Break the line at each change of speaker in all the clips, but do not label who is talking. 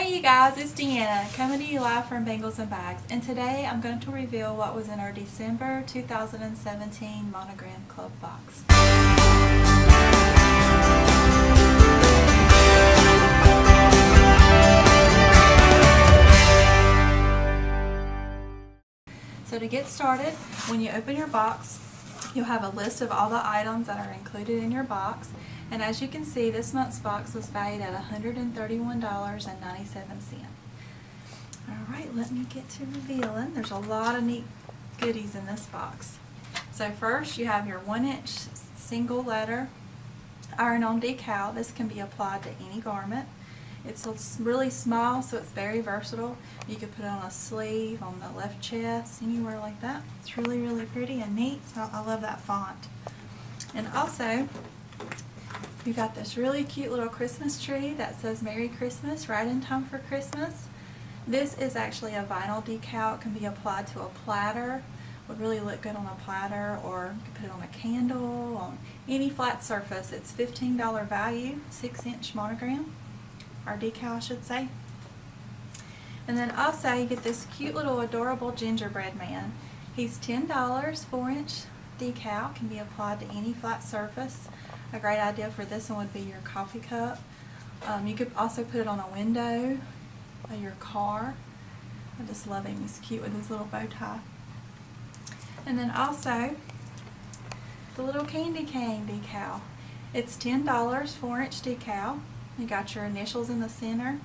Hey you guys, it's Deanna coming to you live from Bangles and Bags, and today I'm going to reveal what was in our December 2017 Monogram Club box. So to get started, when you open your box, you'll have a list of all the items that are included in your box. And as you can see, this month's box was valued at $131.97. Alright, let me get to revealing. There's a lot of neat goodies in this box. So first, you have your 1-inch single letter iron-on decal. This can be applied to any garment. It's really small, so it's very versatile. You could put it on a sleeve, on the left chest, anywhere like that. It's really, really pretty and neat. I love that font. And also, you got this really cute little Christmas tree that says Merry Christmas, right in time for Christmas. This is actually a vinyl decal. It can be applied to a platter. Would really look good on a platter, or you could put it on a candle, on any flat surface. It's $15 value, 6-inch monogram, or decal I should say. And then also you get this cute little adorable gingerbread man. He's $10, 4-inch decal, can be applied to any flat surface. A great idea for this one would be your coffee cup. You could also put it on a window of your car. I just love him. He's cute with his little bow tie. And then also the little candy cane decal. It's $10, 4-inch decal. You got your initials in the center.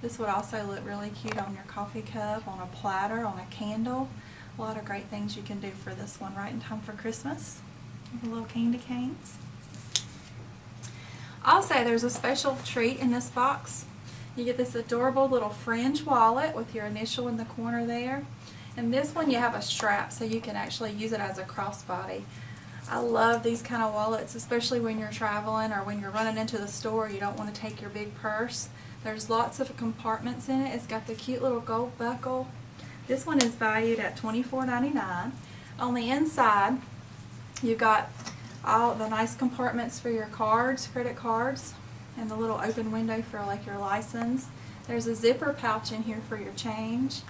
This would also look really cute on your coffee cup, on a platter, on a candle. A lot of great things you can do for this one right in time for Christmas. The little candy canes. Also, there's a special treat in this box. You get this adorable little Fringe Wallet with your initial in the corner there. And this one you have a strap, so you can actually use it as a crossbody. I love these kind of wallets, especially when you're traveling or when you're running into the store. You don't want to take your big purse. There's lots of compartments in it. It's got the cute little gold buckle. This one is valued at $24.99. On the inside, you got all the nice compartments for your cards, credit cards, and the little open window for like your license. There's a zipper pouch in here for your change.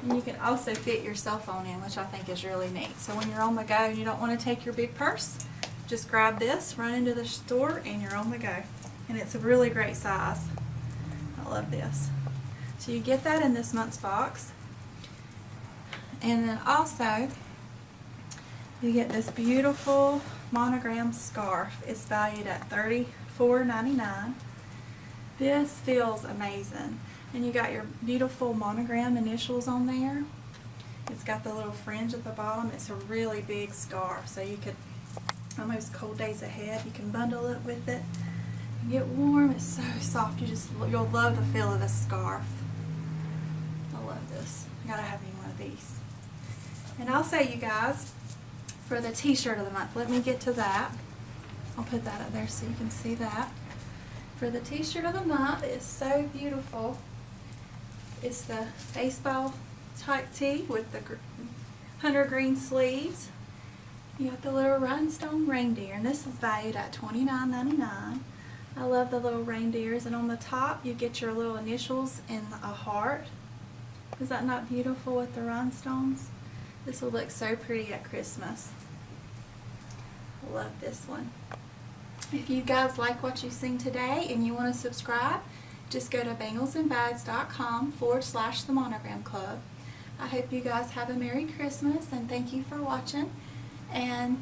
And you can also fit your cell phone in, which I think is really neat. So when you're on the go and you don't want to take your big purse, just grab this, run into the store, and you're on the go. And it's a really great size. I love this. So you get that in this month's box. And then also, you get this beautiful monogram scarf. It's valued at $34.99. This feels amazing. And you got your beautiful monogram initials on there. It's got the little fringe at the bottom. It's a really big scarf, so you could, almost cold days ahead, you can bundle it with it and get warm. It's so soft. You'll love the feel of this scarf. I love this. I gotta have me one of these. And also, you guys, for the t-shirt of the month, let me get to that. I'll put that up there so you can see that. For the t-shirt of the month, it's so beautiful. It's the baseball type tee with the hunter green sleeves. You got the little rhinestone reindeer, and this is valued at $29.99. I love the little reindeers, and on the top you get your little initials in a heart. Is that not beautiful with the rhinestones? This will look so pretty at Christmas. I love this one. If you guys like what you've seen today and you want to subscribe, just go to banglesandbags.com/themonogramclub. I hope you guys have a Merry Christmas, and thank you for watching. And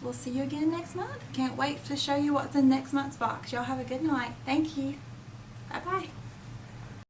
we'll see you again next month. Can't wait to show you what's in next month's box. Y'all have a good night. Thank you. Bye-bye.